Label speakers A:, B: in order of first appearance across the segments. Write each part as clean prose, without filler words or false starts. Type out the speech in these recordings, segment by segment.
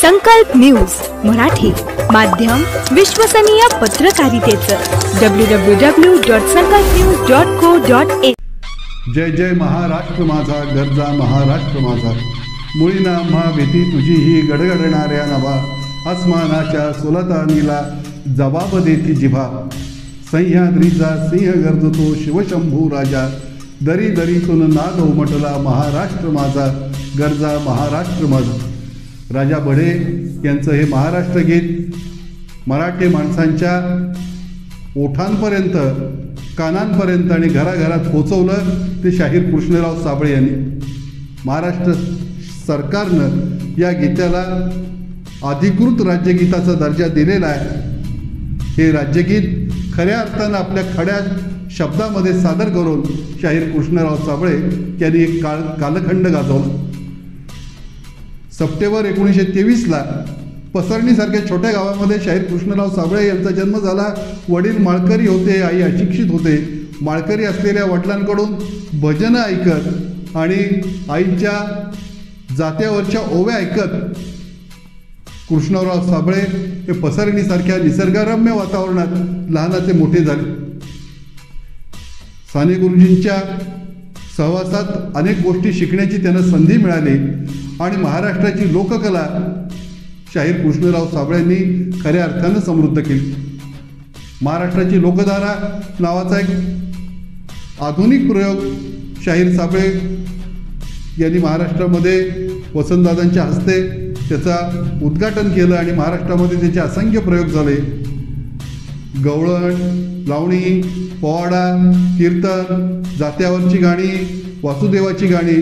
A: संकल्प न्यूज मराठी माध्यम विश्वसनीय पत्रकारितेचं www.sankalpnews.co.in।
B: जय जय महाराष्ट्र माझा, गरजा महाराष्ट्र माझा, मुळीना महाभीती तुझी ही गडगडणाऱ्या नभा, आसमानाच्या सुलतानीला जबाब देती जिभा, सह्याद्रीचा सिंह गरजतो शिवशंभू राजा, दरी दरीतून नाद उमटला महाराष्ट्र माझा, गरजा महाराष्ट्र माझा। राजा बढे यांचं हे महाराष्ट्र गीत मराठी माणसांच्या ओठांपर्यंत, कानांपर्यंत आणि घराघरात पोचवलं ते शाहीर कृष्णराव साबळे यांनी। महाराष्ट्र सरकारनं या गीताला अधिकृत राज्यगीताचा दर्जा दिलेला आहे। हे राज्यगीत खऱ्या अर्थानं आपल्या खड्या शब्दामध्ये सादर करून शाहीर कृष्णराव साबळे यांनी एक कालखंड गाजवला। सप्टेंबर 1923ला पसरणीसारख्या छोट्या गावामध्ये शाहीर कृष्णराव साबळे यांचा जन्म झाला। वडील माळकरी होते, आई अशिक्षित होते। माळकरी असलेल्या वडिलांकडून भजनं ऐकत आणि आईच्या जात्यावरच्या ओव्या ऐकत कृष्णराव साबळे हे पसरणीसारख्या निसर्गरम्य वातावरणात लहानाचे मोठे झाले। साने गुरुजींच्या सहवासात अनेक गोष्टी शिकण्याची त्यांना संधी मिळाली आणि महाराष्ट्राची लोककला शाहीर कृष्णराव साबळेंनी खऱ्या अर्थानं समृद्ध केली। महाराष्ट्राची लोकधारा नावाचा एक आधुनिक प्रयोग शाहीर साबळे यांनी महाराष्ट्रामध्ये वसंतदादांच्या हस्ते त्याचा उद्घाटन केलं आणि महाराष्ट्रामध्ये त्याचे असंख्य प्रयोग झाले। गवळण, लावणी, पोवाडा, कीर्तन, जात्यावरची गाणी, वासुदेवाची गाणी,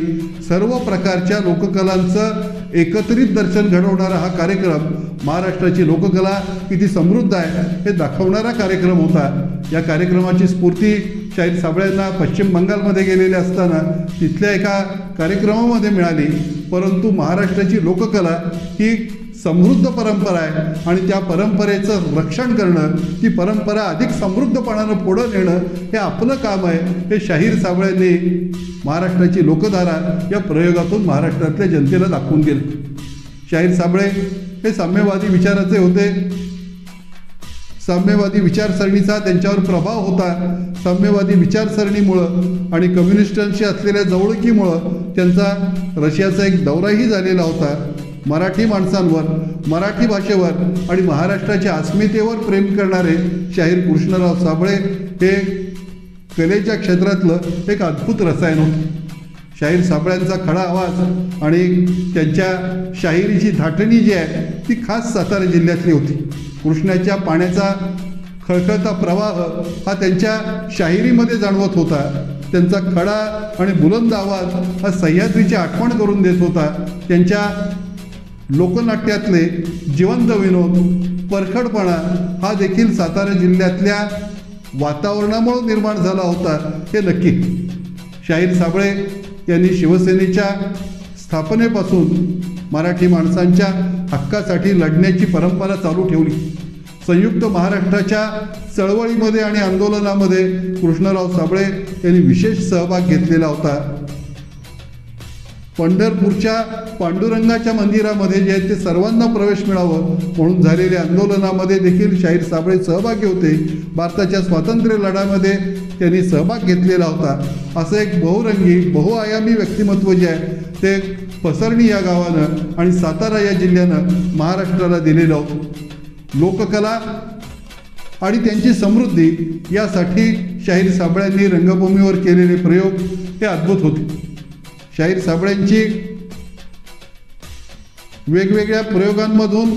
B: सर्व प्रकारच्या लोककलांचं एकत्रित दर्शन घडवणारा हा कार्यक्रम महाराष्ट्राची लोककला किती समृद्ध आहे हे दाखवणारा कार्यक्रम होता। या कार्यक्रमाची स्फूर्ती शाहीर साबळेंना पश्चिम बंगालमध्ये गेलेले असताना तिथल्या एका कार्यक्रमामध्ये मिळाली। परंतु महाराष्ट्राची लोककला ही समृद्ध परंपरा आहे आणि त्या परंपरेचं रक्षण करणं, ती परंपरा अधिक समृद्धपणानं पुढं नेणं हे आपलं काम आहे। हे शाहीर साबळेंनी महाराष्ट्राची लोकधारा या प्रयोगातून महाराष्ट्रातल्या जनतेला दाखवून गेलं। शाहीर साबळे हे साम्यवादी विचाराचे होते। साम्यवादी विचारसरणीचा त्यांच्यावर प्रभाव होता। साम्यवादी विचारसरणीमुळं आणि कम्युनिस्टांशी असलेल्या जवळकीमुळं त्यांचा रशियाचा एक दौराही झालेला होता। मराठी माणसांवर, मराठी भाषेवर आणि महाराष्ट्राच्या अस्मितेवर प्रेम करणारे शाहीर कृष्णराव साबळे हे कलेच्या क्षेत्रातलं एक अद्भुत रसायन होतं। शाहीर साबळ्यांचा खडा आवाज आणि त्यांच्या शाहिरीची धाटणी जी आहे ती खास सातारा जिल्ह्यातली होती। कृष्णाच्या पाण्याचा खळखळता प्रवाह हा त्यांच्या शाहिरीमध्ये जाणवत होता। त्यांचा खडा आणि बुलंद आवाज हा सह्याद्रीची आठवण करून देत होता। त्यांच्या लोकनाट्यातले जिवंत विनोद, परखडपणा हा देखील सातारा जिल्ह्यातल्या वातावरणामुळे निर्माण झाला होता हे नक्की। शाहीर साबळे यांनी शिवसेनेच्या स्थापनेपासून मराठी माणसांच्या हक्कासाठी लढण्याची परंपरा चालू ठेवली। संयुक्त महाराष्ट्राच्या चळवळीमध्ये आणि आंदोलनामध्ये कृष्णराव साबळे यांनी विशेष सहभाग घेतलेला होता। पंढरपूरच्या पांडुरंगाच्या मंदिरामध्ये जे आहे ते सर्वांना प्रवेश मिळावं म्हणून झालेल्या आंदोलनामध्ये देखील शाहीर साबळे सहभागी होते। भारताच्या स्वातंत्र्य लढ्यामध्ये त्यांनी सहभाग घेतलेला होता। असं एक बहुरंगी, बहुआयामी व्यक्तिमत्व जे आहे ते पसरणी या गावानं आणि सातारा या जिल्ह्यानं महाराष्ट्राला दिलेलं होतं। लोककला आणि त्यांची समृद्धी यासाठी शाहीर साबळ्यांनी रंगभूमीवर केलेले प्रयोग हे अद्भुत होते। शाहीर साबळ्यांची वेगवेगळ्या प्रयोगांमधून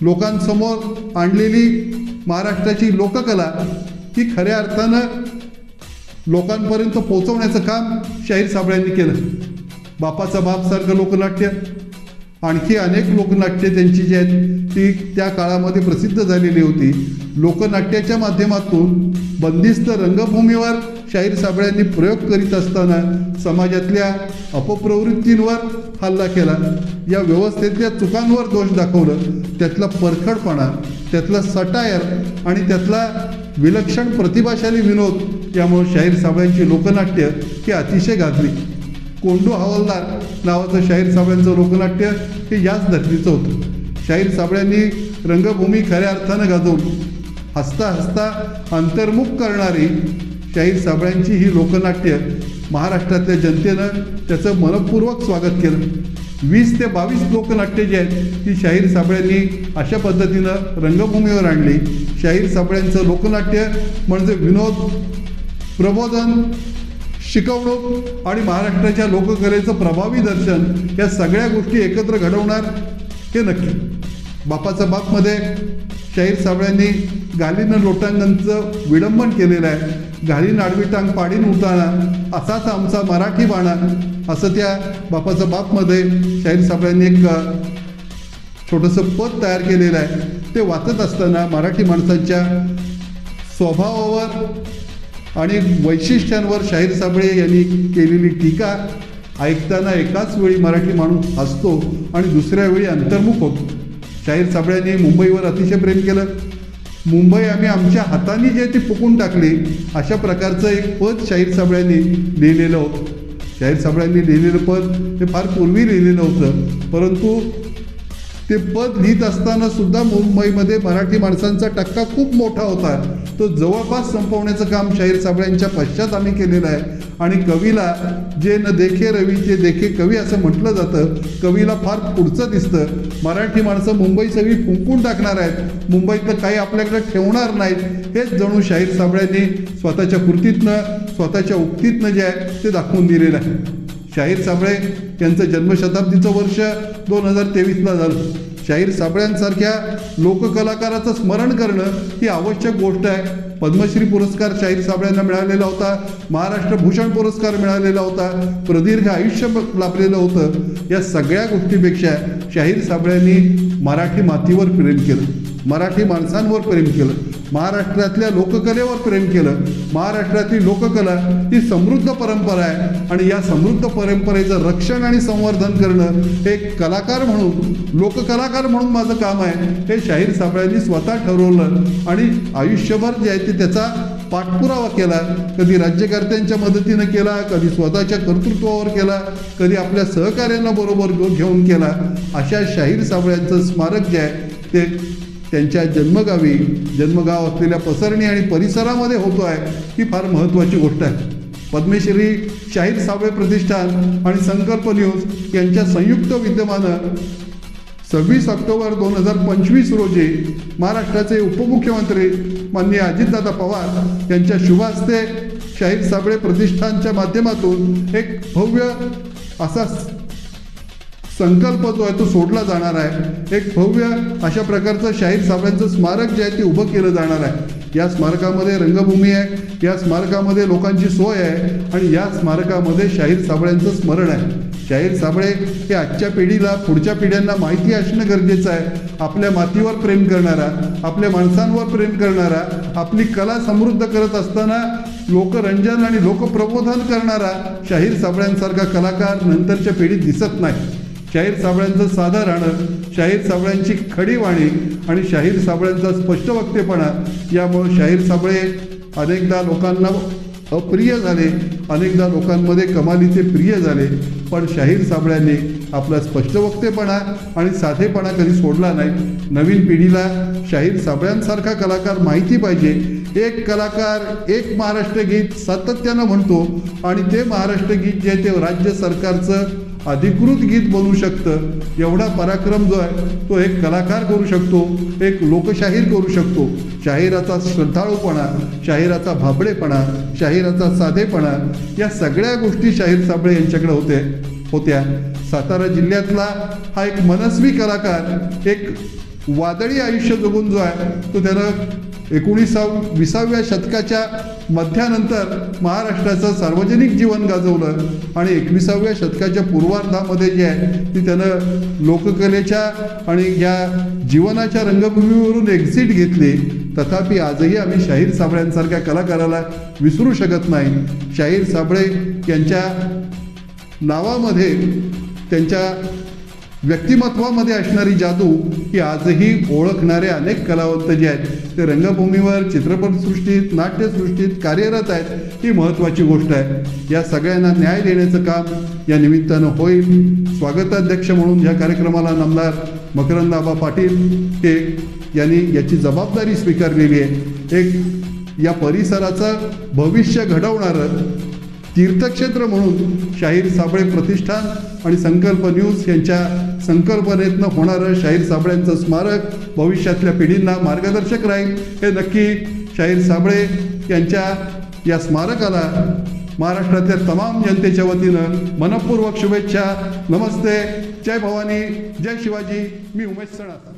B: लोकांसमोर आणलेली महाराष्ट्राची लोककला ही खऱ्या अर्थानं लोकांपर्यंत पोहोचवण्याचं काम शाहीर साबळ्यांनी केलं। बापाचा बापसारखं लोकनाट्य, आणखी अनेक लोकनाट्ये त्यांची जी आहेत ती त्या काळामध्ये प्रसिद्ध झालेली होती। लोकनाट्याच्या माध्यमातून बंदिस्त रंगभूमीवर शाहीर साबळ्यांनी प्रयोग करीत असताना समाजातल्या अपप्रवृत्तींवर हल्ला केला। या व्यवस्थेतल्या चुकांवर दोष दाखवलं। त्यातला परखडपणा, त्यातला सटायर आणि त्यातला विलक्षण प्रतिभाशाली विनोद यामुळे शाहीर साबळ्यांची लोकनाट्य ही अतिशय गाजली। कोंडू हवालदार नावाचं शाहीर साबळ्यांचं लोकनाट्य हे याच धर्तीचं होतं। शाहीर साबळ्यांनी रंगभूमी खऱ्या अर्थानं गाजवून हसता हसता अंतर्मुख करणारी शाहीर साबळ्यांची ही लोकनाट्य महाराष्ट्रातल्या जनतेनं त्याचं मनपूर्वक स्वागत केलं. 20 ते 22 लोकनाट्य जी आहेत ती शाहीर साबळ्यांनी अशा पद्धतीनं रंगभूमीवर आणली. शाहीर साबळ्यांचं लोकनाट्य म्हणजे विनोद, प्रबोधन, शिकवणूक आणि महाराष्ट्राच्या लोककलेचं प्रभावी दर्शन या सगळ्या गोष्टी एकत्र घडवणार हे नक्की. बापाचा बापमध्ये शाहीर साबळ्यांनी घालीनं लोटांगणचं विडंबन केलेलं आहे. घालीन आडवी टांग पाडीन उताना असाच आमचा मराठी बाणा, असं त्या बापाचा बापमध्ये शाहीर साबळ्यांनी एक छोटंसं पद तयार केलेलं आहे. ते वाचत असताना मराठी माणसांच्या स्वभावावर आणि वैशिष्ट्यांवर शाहीर साबळे यांनी केलेली टीका ऐकताना एकाच वेळी मराठी माणूस हसतो आणि दुसऱ्या वेळी अंतर्मुख होतो. शाहीर साबळ्यांनी मुंबईवर अतिशय प्रेम केलं. मुंबई आम्ही आमच्या हाताने जे ती फुकून टाकली, अशा प्रकारचं एक पद शाहीर साबळ्यांनी लिहिलेलं होतं. शाहीर साबळ्यांनी लिहिलेलं पद हे फार पूर्वी लिहिलेलं होतं, परंतु ते पद लिहित असताना सुद्धा मुंबईमध्ये मराठी माणसांचा टक्का खूप मोठा होता. तो जवळपास संपवण्याचं काम शाहीर साबळ्यांच्या पश्चात आम्ही केलेलं आहे. आणि कवीला जे न देखे रवीचे देखे कवी असं म्हटलं जातं. कवीला फार पुढचं दिसतं. मराठी माणसं मुंबई सगळी फुंकून टाकणार आहेत, मुंबईतलं काही आपल्याकडे ठेवणार नाहीत, हेच जणू शाहीर साबळ्यांनी स्वतःच्या कृतीतनं, स्वतःच्या उक्तीतनं जे आहे ते दाखवून दिलेलं आहे. शाहीर साबळे यांचं जन्मशताब्दीचं वर्ष 2023ला झालं. शाहीर साबळ्यांसारख्या लोककलाकाराचं स्मरण करणं ही आवश्यक गोष्ट आहे. पद्मश्री पुरस्कार शाहीर साबळ्यांना मिळालेला होता. महाराष्ट्र भूषण पुरस्कार मिळालेला होता. प्रदीर्घ आयुष्य लाभलेलं होतं. या सगळ्या गोष्टीपेक्षा शाहीर साबळ्यांनी मराठी मातीवर प्रेम केलं, मराठी माणसांवर प्रेम केलं, महाराष्ट्रातल्या लोककलेवर प्रेम केलं. महाराष्ट्रातली लोककला ही समृद्ध परंपरा आहे आणि या समृद्ध परंपरेचं रक्षण आणि संवर्धन करणं हे कलाकार म्हणून, लोककलाकार म्हणून माझं काम आहे, हे शाहीर साबळ्यांनी स्वतः ठरवलं आणि आयुष्यभर जे आहे ते त्याचा पाठपुरावा केला. कधी राज्यकर्त्यांच्या मदतीनं केला, कधी स्वतःच्या कर्तृत्वावर केला, कधी आपल्या सहकार्यांना बरोबर घेऊन केला. अशा शाहीर साबळ्यांचं स्मारक जे आहे ते त्यांच्या जन्मगावी, जन्मगाव असलेल्या पसरणी आणि परिसरामध्ये होतो आहे, ही फार महत्त्वाची गोष्ट आहे. पद्मश्री शाहीर साबळे प्रतिष्ठान आणि संकल्प न्यूज यांच्या संयुक्त विद्यमानं 26 ऑक्टोबर 2025 रोजी महाराष्ट्राचे उपमुख्यमंत्री माननीय अजितदादा पवार यांच्या शुभ हस्ते शाहीर साबळे प्रतिष्ठानच्या माध्यमातून एक भव्य असा संकल्प जो आहे तो सोडला जाणार आहे. एक भव्य अशा प्रकारचं शाहीर साबळ्यांचं स्मारक जे आहे ते उभं केलं जाणार आहे. या स्मारकामध्ये रंगभूमी आहे, या स्मारकामध्ये लोकांची सोय आहे आणि या स्मारकामध्ये शाहीर साबळ्यांचं स्मरण आहे. शाहीर साबळे हे आजच्या पिढीला, पुढच्या पिढ्यांना माहिती असणं गरजेचं आहे. आपल्या मातीवर प्रेम करणारा, आपल्या माणसांवर प्रेम करणारा, आपली कला समृद्ध करत असताना लोकरंजन आणि लोकप्रबोधन करणारा शाहीर साबळ्यांसारखा कलाकार नंतरच्या पिढीत दिसत नाही. शाहीर साबळ्यांचं साधं राहणं, शाहीर साबळ्यांची खडी वाणी आणि शाहीर साबळ्यांचा स्पष्ट वक्तेपणा यामुळे शाहीर साबळे अनेकदा लोकांना अप्रिय झाले, अनेकदा लोकांमध्ये कमालीचे प्रिय झाले. पण शाहीर साबळ्यांनी आपला स्पष्ट वक्तेपणा आणि साधेपणा कधी सोडला नाही. नवीन पिढीला शाहीर साबळ्यांसारखा कलाकार माहिती पाहिजे. एक कलाकार एक महाराष्ट्र गीत सातत्यानं म्हणतो आणि ते महाराष्ट्र गीत जे आहे ते राज्य सरकारचं अधिकृत गीत बनवू शकतं. एवढा पराक्रम जो आहे तो एक कलाकार करू शकतो, एक लोकशाहीर करू शकतो. शाहिराचा श्रद्धाळूपणा, शाहिराचा भाबडेपणा, शाहिराचा साधेपणा या सगळ्या गोष्टी शाहीर साबळे यांच्याकडे होत्या. सातारा जिल्ह्यातला हा एक मनस्वी कलाकार एक वादळी आयुष्य जगून जो आहे तो त्यानं 19-20व्या शतकाच्या मध्यानंतर महाराष्ट्राचं सार्वजनिक जीवन गाजवलं आणि 21व्या शतकाच्या पूर्वार्धामध्ये जे आहे ती त्यानं लोककलेच्या आणि या जीवनाच्या रंगभूमीवरून एक्झिट घेतली. तथापि आजही आम्ही शाहीर साबळ्यांसारख्या कलाकाराला विसरू शकत नाही. शाहीर साबळे यांच्या नावामध्ये, त्यांच्या व्यक्तिमत्वामध्ये असणारी जादू ही आजही ओळखणारे अनेक कलावंत जे आहेत ते रंगभूमीवर, चित्रपटसृष्टीत, नाट्यसृष्टीत कार्यरत आहेत. ही महत्त्वाची गोष्ट आहे. या सगळ्यांना न्याय देण्याचं काम या निमित्तानं होईल. स्वागताध्यक्ष म्हणून या कार्यक्रमाला नामदार मकरंद आबा पाटील हे यांनी याची जबाबदारी स्वीकारलेली आहे। एक या परिसराचं भविष्य घडवणारं तीर्थक्षेत्र म्हणून शाहीर साबळे प्रतिष्ठान आणि संकल्प न्यूज यांच्या संकल्पनेतनं होणारं शाहीर साबळेंचं स्मारक भविष्यातल्या पिढींना मार्गदर्शक राहील हे नक्की। शाहीर साबळे यांच्या या स्मारकाला महाराष्ट्रातल्या तमाम जनतेच्या वतीनं मनपूर्वक शुभेच्छा। नमस्ते, जय भवानी, जय शिवाजी। मी उमेश सणाचा।